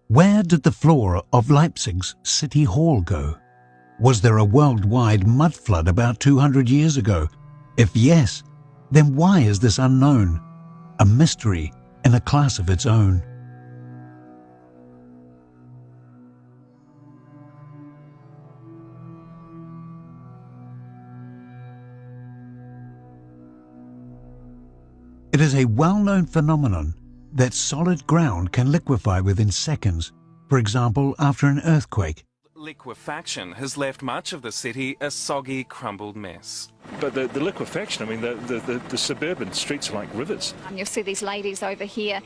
Where did the floor of Leipzig's City Hall go? Was there a worldwide mud flood about 200 years ago? If yes, then why is this unknown? A mystery in a class of its own. It is a well-known phenomenon that solid ground can liquefy within seconds, for example after an earthquake. Liquefaction has left much of the city a soggy, crumbled mess. But the liquefaction, I mean, the suburban streets are like rivers. You'll see these ladies over here,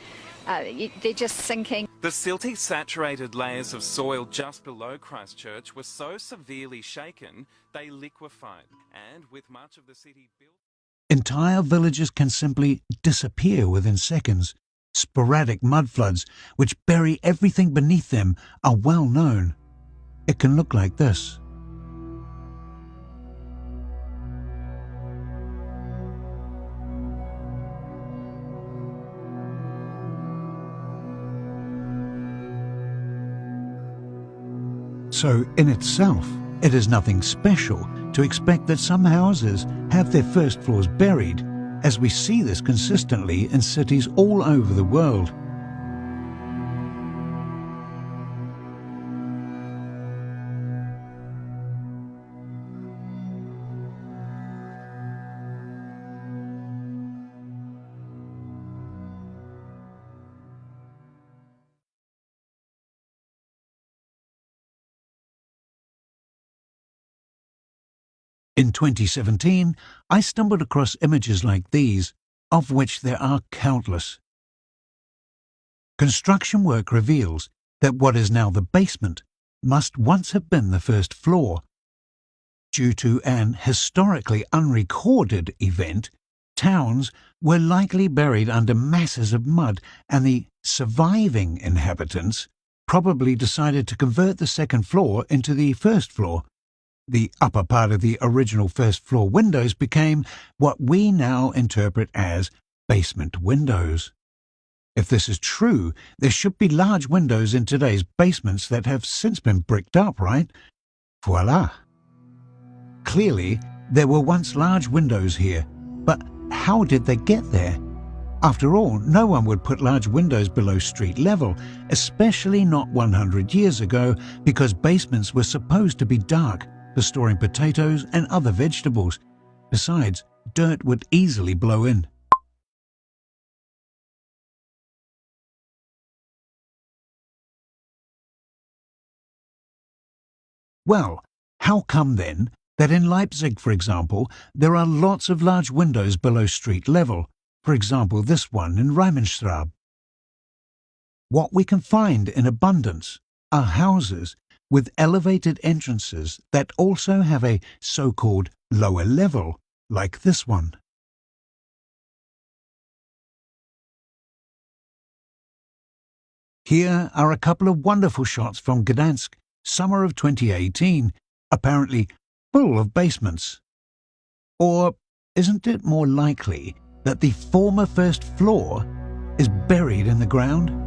they're just sinking. The silty, saturated layers of soil just below Christchurch were so severely shaken they liquefied, and with much of the city built... Entire villages can simply disappear within seconds. Sporadic mudfloods, which bury everything beneath them, are well known. It can look like this. So, in itself, it is nothing special to expect that some houses have their first floors buried, as we see this consistently in cities all over the world. In 2017, I stumbled across images like these, of which there are countless. Construction work reveals that what is now the basement must once have been the first floor. Due to an historically unrecorded event, towns were likely buried under masses of mud, and the surviving inhabitants probably decided to convert the second floor into the first floor. The upper part of the original first floor windows became what we now interpret as basement windows. If this is true, there should be large windows in today's basements that have since been bricked up, right? Voila! Clearly, there were once large windows here, but how did they get there? After all, no one would put large windows below street level, especially not 100 years ago, because basements were supposed to be dark for storing potatoes and other vegetables. Besides, dirt would easily blow in. Well, how come then that in Leipzig, for example, there are lots of large windows below street level, for example this one in Reimenstraße? What we can find in abundance are houses with elevated entrances that also have a so-called lower level, like this one. Here are a couple of wonderful shots from Gdansk, summer of 2018, apparently full of basements. Or isn't it more likely that the former first floor is buried in the ground?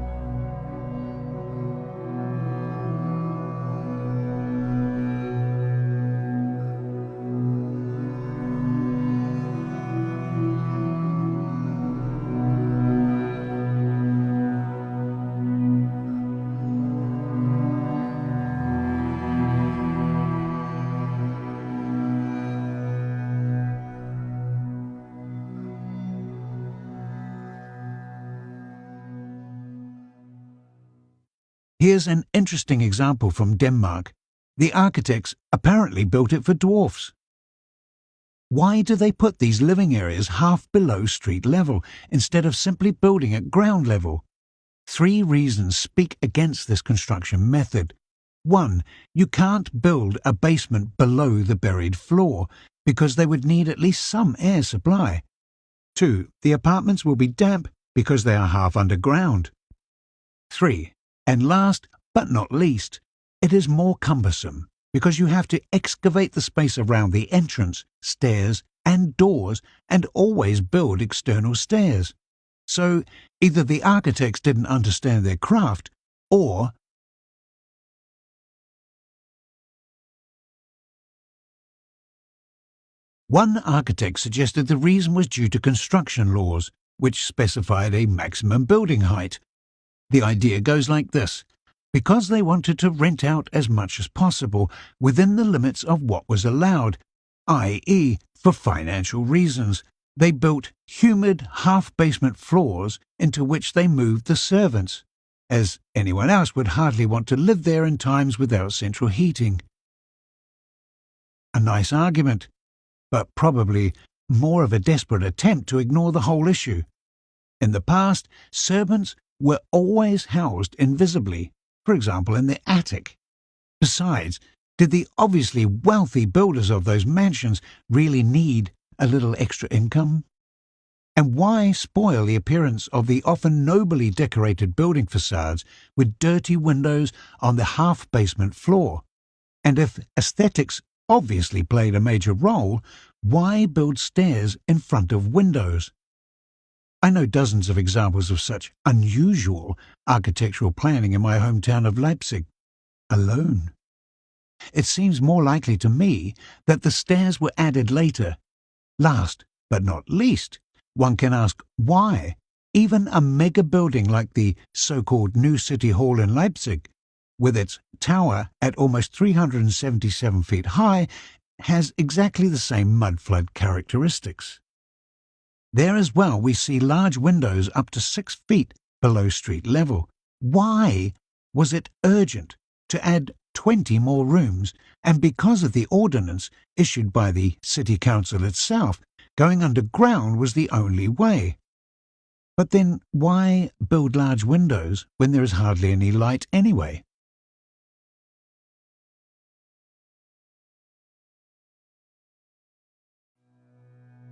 Here's an interesting example from Denmark. The architects apparently built it for dwarfs. Why do they put these living areas half below street level instead of simply building at ground level? 3 reasons speak against this construction method. 1. You can't build a basement below the buried floor because they would need at least some air supply. 2. The apartments will be damp because they are half underground. 3. And last but not least, it is more cumbersome because you have to excavate the space around the entrance, stairs and doors, and always build external stairs. So either the architects didn't understand their craft, or One architect suggested the reason was due to construction laws, which specified a maximum building height. The idea goes like this. Because they wanted to rent out as much as possible within the limits of what was allowed, i.e., for financial reasons, they built humid half-basement floors into which they moved the servants, as anyone else would hardly want to live there in times without central heating. A nice argument, but probably more of a desperate attempt to ignore the whole issue. In the past, servants were always housed invisibly, for example in the attic. Besides, did the obviously wealthy builders of those mansions really need a little extra income? And why spoil the appearance of the often nobly decorated building facades with dirty windows on the half-basement floor? And if aesthetics obviously played a major role, why build stairs in front of windows? I know dozens of examples of such unusual architectural planning in my hometown of Leipzig alone. It seems more likely to me that the stairs were added later. Last but not least, one can ask why even a mega building like the so-called New City Hall in Leipzig, with its tower at almost 377 feet high, has exactly the same mud flood characteristics. There as well we see large windows up to 6 feet below street level. Why was it urgent to add 20 more rooms, and because of the ordinance issued by the city council itself, going underground was the only way? But then why build large windows when there is hardly any light anyway?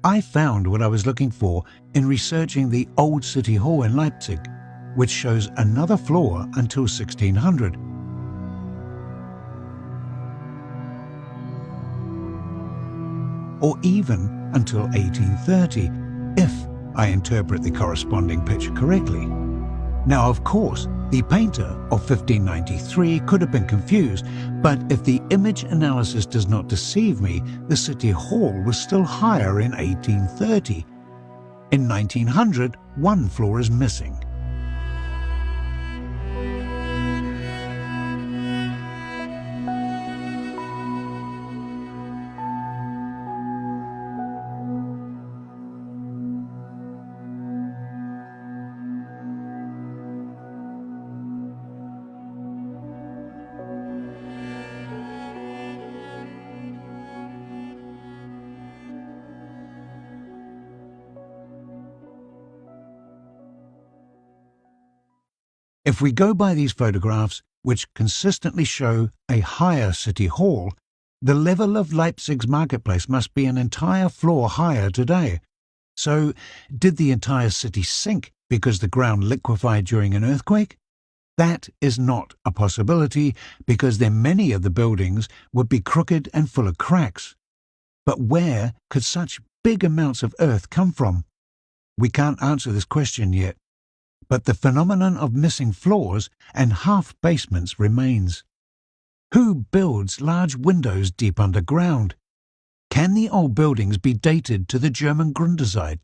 I found what I was looking for in researching the Old City Hall in Leipzig, which shows another floor until 1600. Or even until 1830, if I interpret the corresponding picture correctly. Now, of course, the painter of 1593 could have been confused, but if the image analysis does not deceive me, the City Hall was still higher in 1830. In 1900, one floor is missing. If we go by these photographs, which consistently show a higher city hall, the level of Leipzig's marketplace must be an entire floor higher today. So, did the entire city sink because the ground liquefied during an earthquake? That is not a possibility, because then many of the buildings would be crooked and full of cracks. But where could such big amounts of earth come from? We can't answer this question yet. But the phenomenon of missing floors and half-basements remains. Who builds large windows deep underground? Can the old buildings be dated to the German Grundzeit,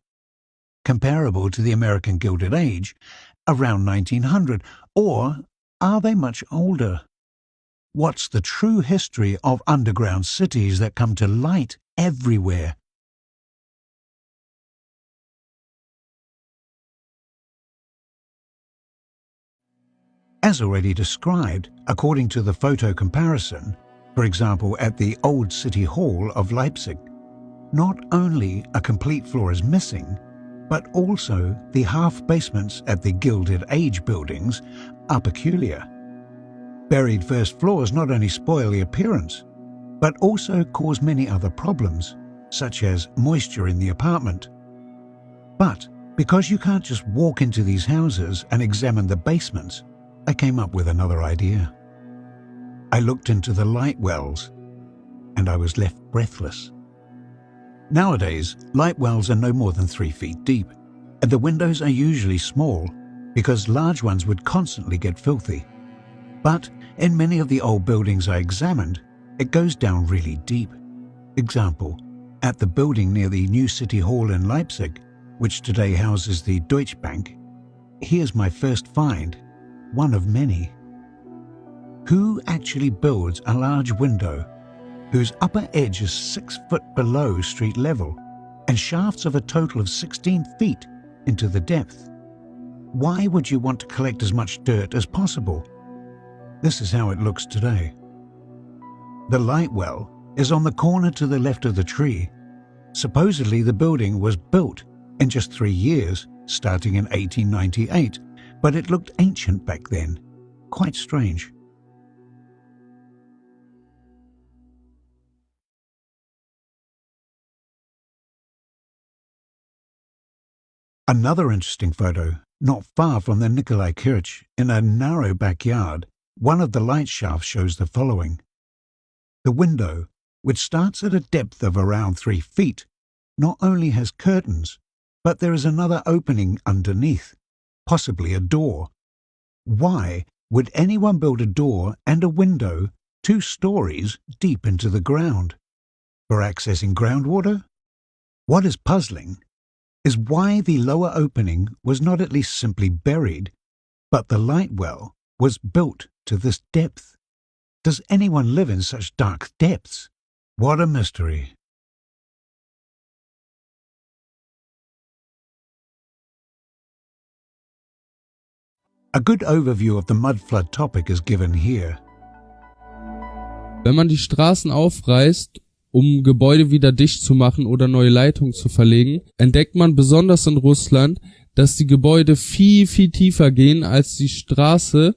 comparable to the American Gilded Age, around 1900, or are they much older? What's the true history of underground cities that come to light everywhere? As already described, according to the photo comparison, for example at the Old City Hall of Leipzig, not only a complete floor is missing, but also the half-basements at the Gilded Age buildings are peculiar. Buried first floors not only spoil the appearance, but also cause many other problems, such as moisture in the apartment. But because you can't just walk into these houses and examine the basements, I came up with another idea. I looked into the light wells, and I was left breathless. Nowadays, light wells are no more than 3 feet deep, and the windows are usually small because large ones would constantly get filthy. But in many of the old buildings I examined, it goes down really deep. Example, At the building near the new City Hall in Leipzig, which today houses the Deutsche Bank, here's my first find, one of many. Who actually builds a large window whose upper edge is 6 foot below street level and shafts of a total of 16 feet into the depth? Why would you want to collect as much dirt as possible? This is how it looks today. The light well is on the corner to the left of the tree. Supposedly the building was built in just 3 years, starting in 1898, but it looked ancient back then. Quite strange. Another interesting photo, not far from the Nikolai Kirch, in a narrow backyard, one of the light shafts shows the following. The window, which starts at a depth of around 3 feet, not only has curtains, but there is another opening underneath, possibly a door. Why would anyone build a door and a window 2 stories deep into the ground? For accessing groundwater? What is puzzling is why the lower opening was not at least simply buried, but the light well was built to this depth. Does anyone live in such dark depths? What a mystery. A good overview of the mud flood topic is given here. Wenn man die Straßen aufreißt, um Gebäude wieder dicht zu machen oder neue Leitungen zu verlegen, entdeckt man besonders in Russland, dass die Gebäude viel, viel tiefer gehen als die Straße,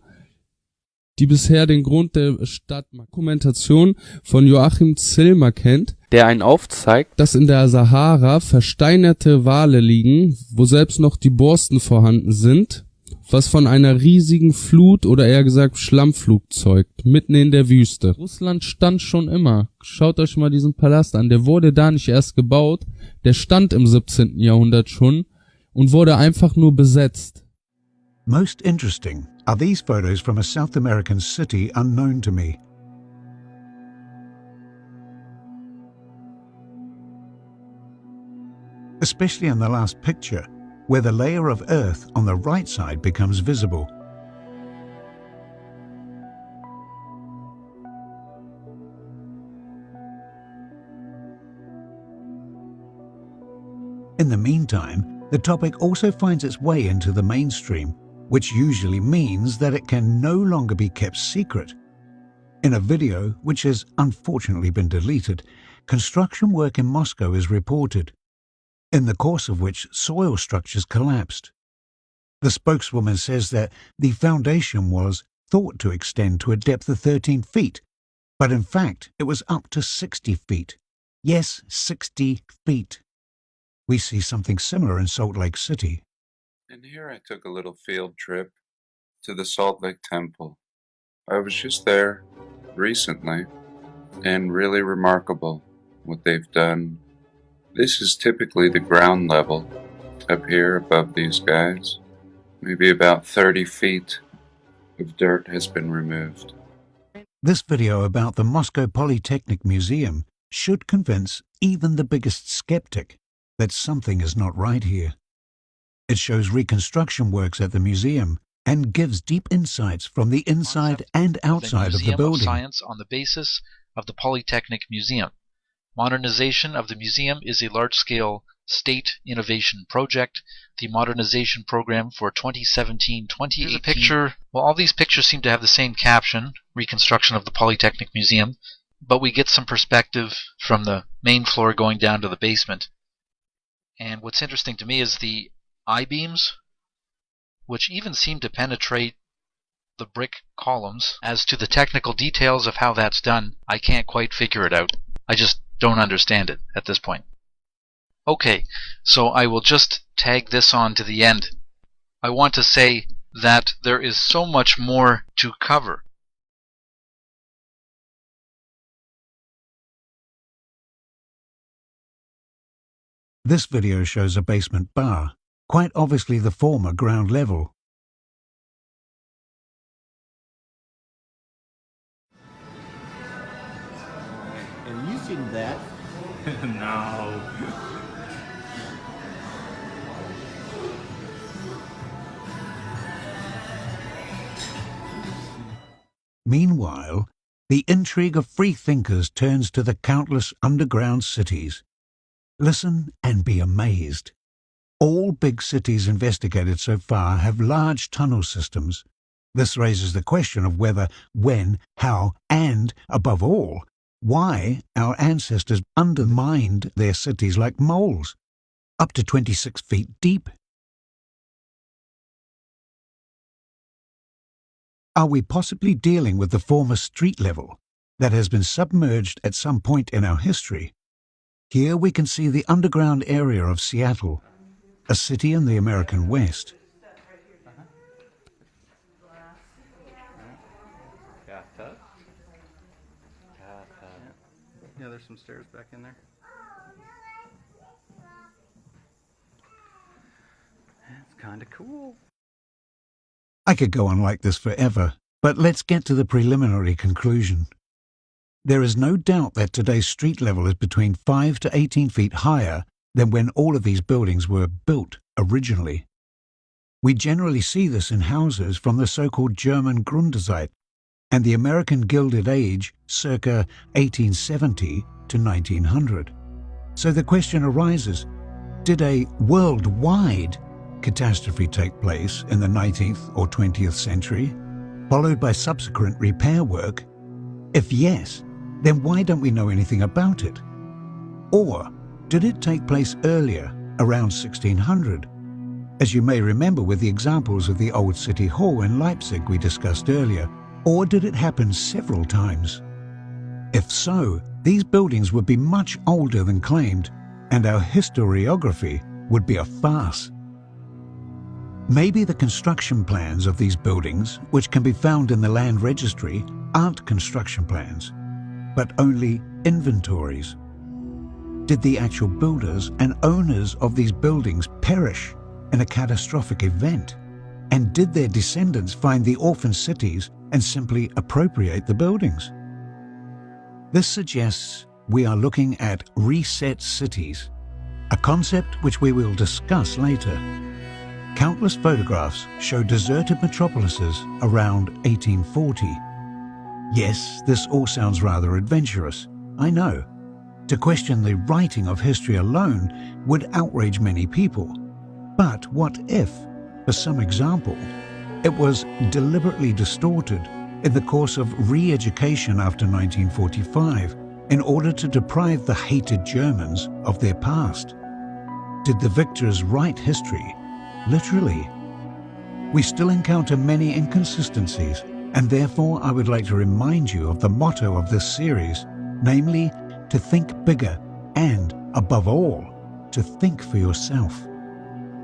die bisher den Grund der Stadtdokumentation von Joachim Zillmer kennt, der einen aufzeigt, dass in der Sahara versteinerte Wale liegen, wo selbst noch die Borsten vorhanden sind, was von einer riesigen Flut oder eher gesagt Schlammflut zeugt, mitten in der Wüste. Russland stand schon immer. Schaut euch mal diesen Palast an, der wurde da nicht erst gebaut, der stand im 17. Jahrhundert schon und wurde einfach nur besetzt. Most interesting are these photos from a South American city unknown to me. Especially in the last picture, where the layer of earth on the right side becomes visible. In the meantime, the topic also finds its way into the mainstream, which usually means that it can no longer be kept secret. In a video, which has unfortunately been deleted, construction work in Moscow is reported, in the course of which soil structures collapsed. The spokeswoman says that the foundation was thought to extend to a depth of 13 feet, but in fact it was up to 60 feet. Yes, 60 feet. We see something similar in Salt Lake City. And here I took a little field trip to the Salt Lake Temple. I was just there recently, and really remarkable what they've done. This is typically the ground level up here above these guys. Maybe about 30 feet of dirt has been removed. This video about the Moscow Polytechnic Museum should convince even the biggest skeptic that something is not right here. It shows reconstruction works at the museum and gives deep insights from the inside and outside of the building. Of science on the basis of the Polytechnic Museum. Modernization of the museum is a large-scale state innovation project. The modernization program for 2017-2018. Picture. Well, all these pictures seem to have the same caption, Reconstruction of the Polytechnic Museum, but we get some perspective from the main floor going down to the basement. And what's interesting to me is the I-beams, which even seem to penetrate the brick columns. As to the technical details of how that's done, I can't quite figure it out. I just don't understand it at this point. Okay, so I will just tag this on to the end. I want to say that there is so much more to cover. This video shows a basement bar, quite obviously the former ground level. And using that, No. Meanwhile, the intrigue of free thinkers turns to the countless underground cities. Listen and be amazed. All big cities investigated so far have large tunnel systems. This raises the question of whether, when, how, and, above all, why our ancestors undermined their cities like moles, up to 26 feet deep. Are we possibly dealing with the former street level that has been submerged at some point in our history? Here we can see the underground area of Seattle, a city in the American West. Bathtub. Yeah, there's some stairs back in there. That's kind of cool. I could go on like this forever, but let's get to the preliminary conclusion. There is no doubt that today's street level is between 5 to 18 feet higher than when all of these buildings were built originally. We generally see this in houses from the so-called German Grundzeit and the American Gilded Age circa 1870 to 1900. So the question arises, did a worldwide catastrophe take place in the 19th or 20th century, followed by subsequent repair work? If yes, then why don't we know anything about it? Or did it take place earlier, around 1600? As you may remember with the examples of the Old City Hall in Leipzig we discussed earlier, or did it happen several times? If so, these buildings would be much older than claimed, and our historiography would be a farce. Maybe the construction plans of these buildings, which can be found in the land registry, aren't construction plans, but only inventories. Did the actual builders and owners of these buildings perish in a catastrophic event? And did their descendants find the orphan cities and simply appropriate the buildings? This suggests we are looking at reset cities, a concept which we will discuss later. Countless photographs show deserted metropolises around 1840. Yes, this all sounds rather adventurous, I know. To question the writing of history alone would outrage many people. But what if, for some example, it was deliberately distorted in the course of re-education after 1945 in order to deprive the hated Germans of their past? Did the victors write history literally? We still encounter many inconsistencies, and therefore I would like to remind you of the motto of this series, namely, to think bigger and, above all, to think for yourself.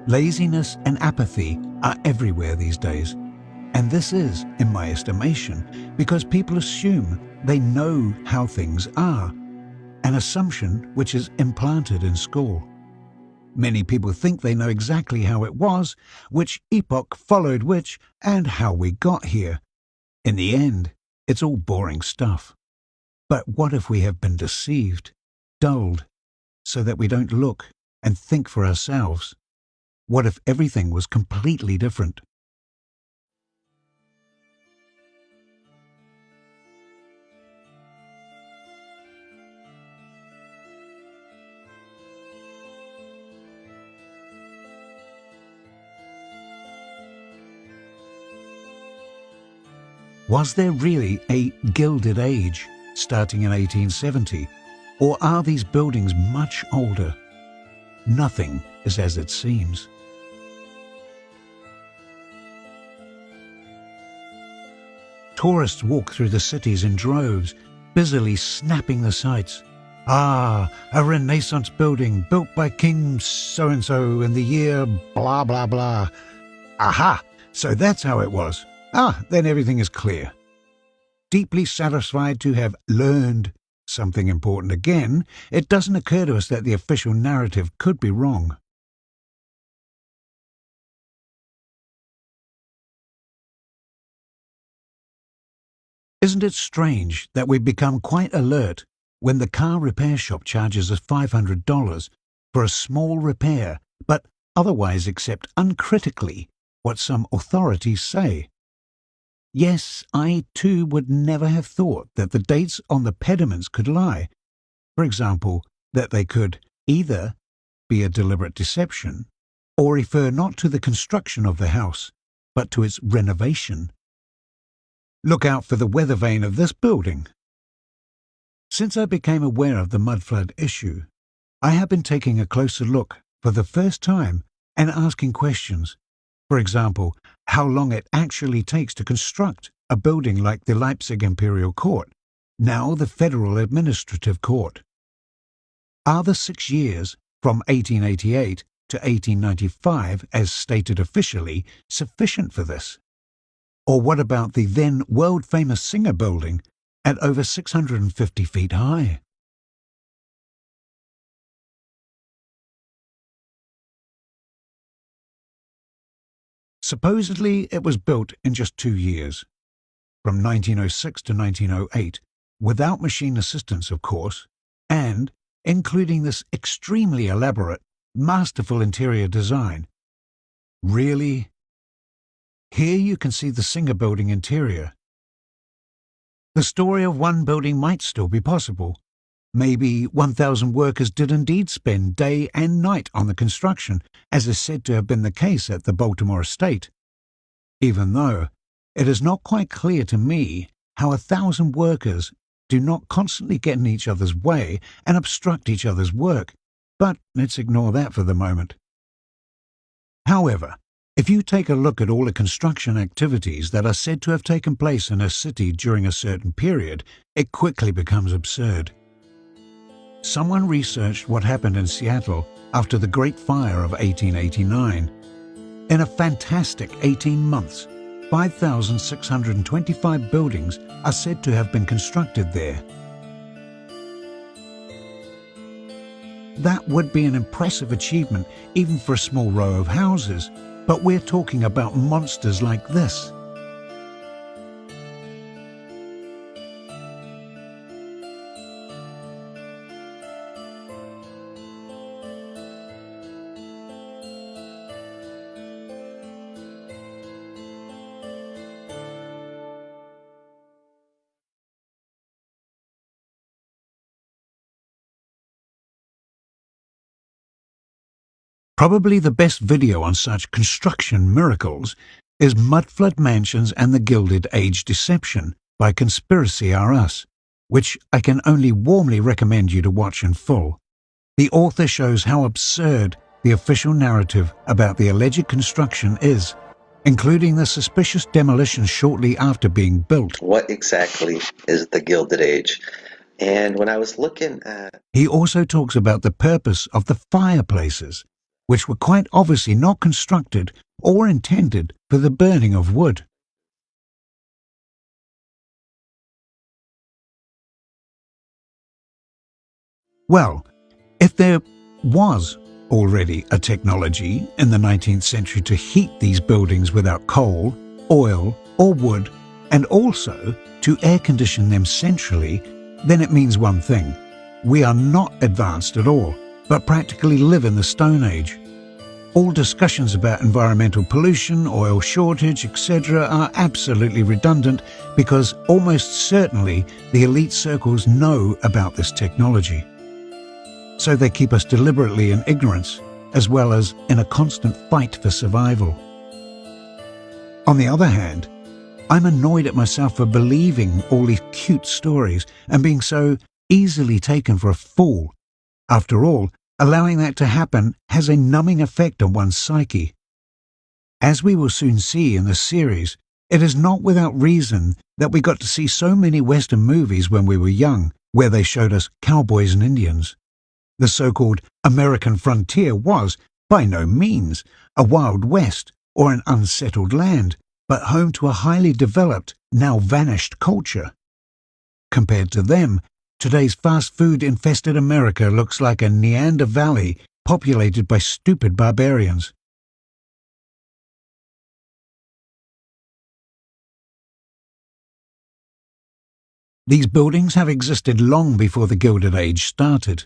Laziness and apathy are everywhere these days, and this is, in my estimation, because people assume they know how things are, an assumption which is implanted in school. Many people think they know exactly how it was, which epoch followed which, and how we got here. In the end, it's all boring stuff. But what if we have been deceived, dulled, so that we don't look and think for ourselves? What if everything was completely different? Was there really a Gilded Age starting in 1870, or are these buildings much older? Nothing is as it seems. Tourists walk through the cities in droves, busily snapping the sights. Ah, a Renaissance building built by King so-and-so in the year blah blah blah. Aha, so that's how it was. Ah, then everything is clear. Deeply satisfied to have learned something important again, it doesn't occur to us that the official narrative could be wrong. Isn't it strange that we've become quite alert when the car repair shop charges us $500 for a small repair, but otherwise accept uncritically what some authorities say. Yes, I too would never have thought that the dates on the pediments could lie. For example, that they could either be a deliberate deception or refer not to the construction of the house, but to its renovation. Look out for the weather vane of this building. Since I became aware of the mud flood issue, I have been taking a closer look for the first time and asking questions. For example, how long it actually takes to construct a building like the Leipzig Imperial Court, now the Federal Administrative Court. Are the 6 years from 1888 to 1895, as stated officially, sufficient for this? Or what about the then world-famous Singer building at over 650 feet high? Supposedly it was built in just 2 years, from 1906 to 1908, without machine assistance, of course, and including this extremely elaborate, masterful interior design. Really? Here you can see the Singer building interior. The story of one building might still be possible. Maybe 1,000 workers did indeed spend day and night on the construction, as is said to have been the case at the Baltimore estate. Even though it is not quite clear to me how 1,000 workers do not constantly get in each other's way and obstruct each other's work, but let's ignore that for the moment. However, if you take a look at all the construction activities that are said to have taken place in a city during a certain period, it quickly becomes absurd. Someone researched what happened in Seattle after the Great Fire of 1889. In a fantastic 18 months, 5,625 buildings are said to have been constructed there. That would be an impressive achievement even for a small row of houses, but we're talking about monsters like this. Probably the best video on such construction miracles is Mudflood Mansions and the Gilded Age Deception by Conspiracy R Us, which I can only warmly recommend you to watch in full. The author shows how absurd the official narrative about the alleged construction is, including the suspicious demolition shortly after being built. What exactly is the Gilded Age? And when I was looking at... He also talks about the purpose of the fireplaces, which were quite obviously not constructed or intended for the burning of wood. Well, if there was already a technology in the 19th century to heat these buildings without coal, oil, or wood, and also to air condition them centrally, then it means one thing: we are not advanced at all, but practically live in the Stone Age. All discussions about environmental pollution, oil shortage, etc. are absolutely redundant because almost certainly the elite circles know about this technology. So they keep us deliberately in ignorance, as well as in a constant fight for survival. On the other hand, I'm annoyed at myself for believing all these cute stories and being so easily taken for a fool. After all, allowing that to happen has a numbing effect on one's psyche. As we will soon see in the series, it is not without reason that we got to see so many Western movies when we were young, where they showed us cowboys and Indians. The so-called American frontier was, by no means, a Wild West or an unsettled land, but home to a highly developed, now vanished culture. Compared to them, today's fast food-infested America looks like a Neander Valley populated by stupid barbarians. These buildings have existed long before the Gilded Age started.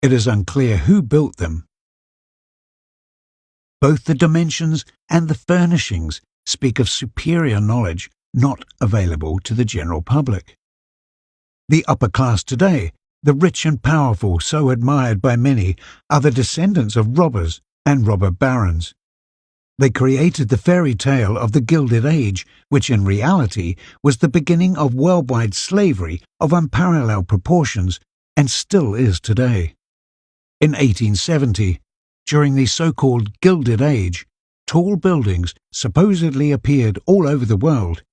It is unclear who built them. Both the dimensions and the furnishings speak of superior knowledge not available to the general public. The upper class today, the rich and powerful so admired by many, are the descendants of robbers and robber barons. They created the fairy tale of the Gilded Age, which in reality was the beginning of worldwide slavery of unparalleled proportions and still is today. In 1870, during the so-called Gilded Age, tall buildings supposedly appeared all over the world.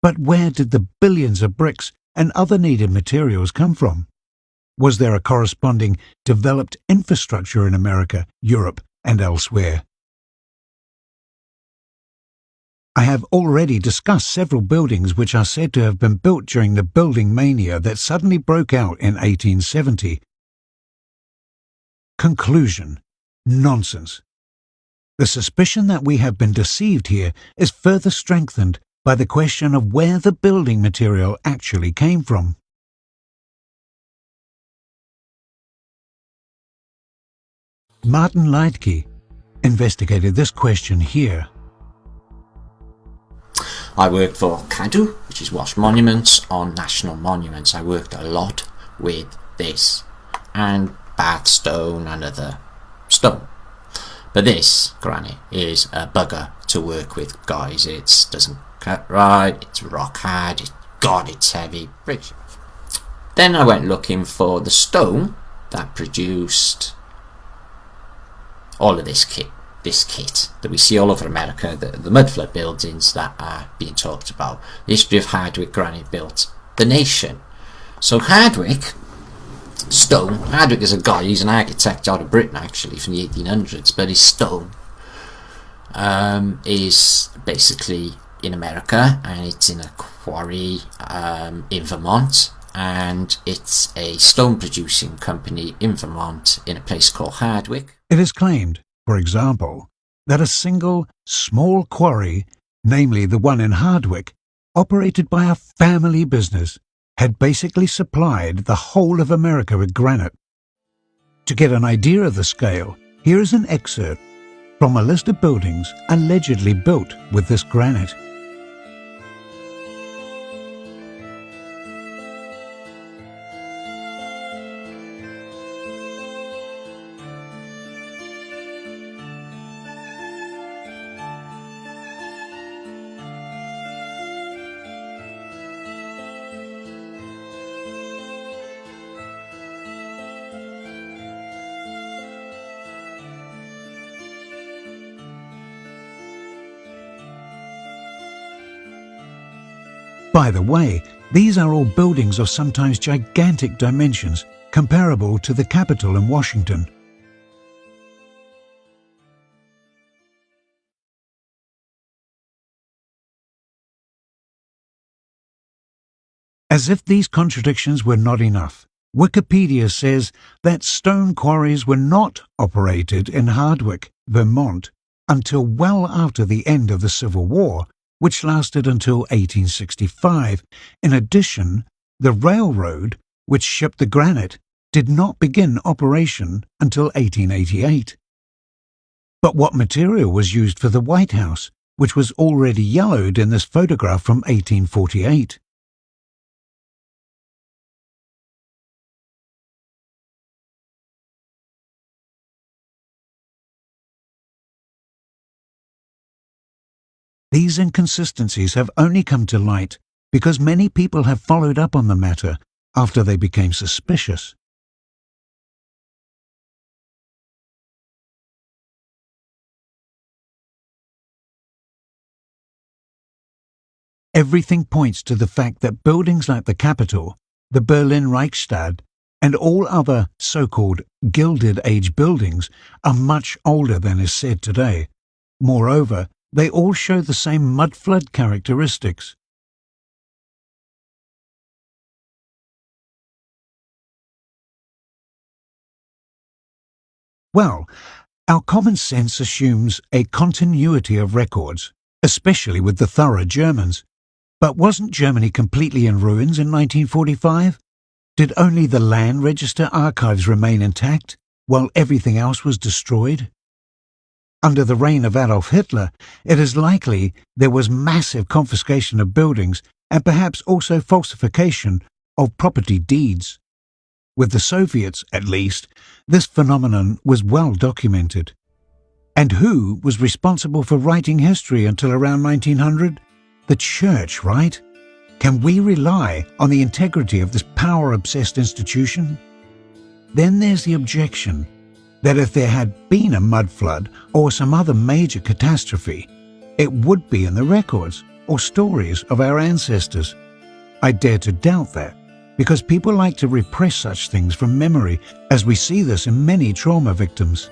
But where did the billions of bricks and other needed materials come from? Was there a corresponding developed infrastructure in America, Europe, and elsewhere? I have already discussed several buildings which are said to have been built during the building mania that suddenly broke out in 1870. Conclusion: nonsense. The suspicion that we have been deceived here is further strengthened by the question of where the building material actually came from. Martin Leitke investigated this question here. I worked for CADU, which is Welsh Monuments, on national monuments. I worked a lot with this and Bath stone and other stone. But this granite is a bugger to work with, guys. It doesn't cut right, it's rock hard, it's heavy. Then I went looking for the stone that produced all of this kit that we see all over America, the mudflood buildings that are being talked about. The history of Hardwick granite built the nation. So Hardwick is a guy, he's an architect out of Britain actually from the 1800s, but his stone is basically in America, and it's in a quarry in Vermont, and it's a stone producing company in Vermont in a place called Hardwick. It is claimed, for example, that a single small quarry, namely the one in Hardwick, operated by a family business, had basically supplied the whole of America with granite. To get an idea of the scale, here is an excerpt from a list of buildings allegedly built with this granite. By the way, these are all buildings of sometimes gigantic dimensions, comparable to the Capitol in Washington. As if these contradictions were not enough, Wikipedia says that stone quarries were not operated in Hardwick, Vermont, until well after the end of the Civil War, which lasted until 1865. In addition, the railroad, which shipped the granite, did not begin operation until 1888. But what material was used for the White House, which was already yellowed in this photograph from 1848? These inconsistencies have only come to light because many people have followed up on the matter after they became suspicious. Everything points to the fact that buildings like the Capitol, the Berlin Reichstag, and all other so-called Gilded Age buildings are much older than is said today. Moreover, they all show the same mudflood characteristics. Well, our common sense assumes a continuity of records, especially with the thorough Germans. But wasn't Germany completely in ruins in 1945? Did only the land register archives remain intact, while everything else was destroyed? Under the reign of Adolf Hitler, it is likely there was massive confiscation of buildings and perhaps also falsification of property deeds. With the Soviets, at least, this phenomenon was well documented. And who was responsible for writing history until around 1900? The Church, right? Can we rely on the integrity of this power-obsessed institution? Then there's the objection that if there had been a mud flood or some other major catastrophe, it would be in the records or stories of our ancestors. I dare to doubt that, because people like to repress such things from memory, as we see this in many trauma victims.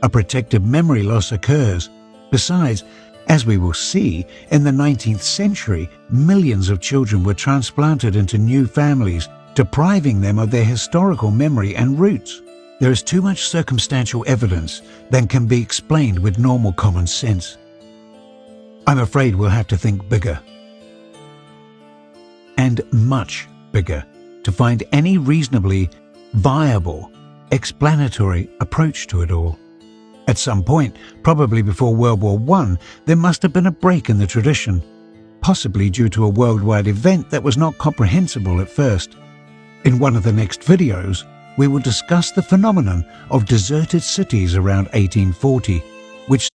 A protective memory loss occurs. Besides, as we will see, in the 19th century, millions of children were transplanted into new families, depriving them of their historical memory and roots. There is too much circumstantial evidence that can be explained with normal common sense. I'm afraid we'll have to think bigger. And much bigger to find any reasonably viable, explanatory approach to it all. At some point, probably before World War I, there must have been a break in the tradition, possibly due to a worldwide event that was not comprehensible at first. In one of the next videos, we will discuss the phenomenon of deserted cities around 1840, which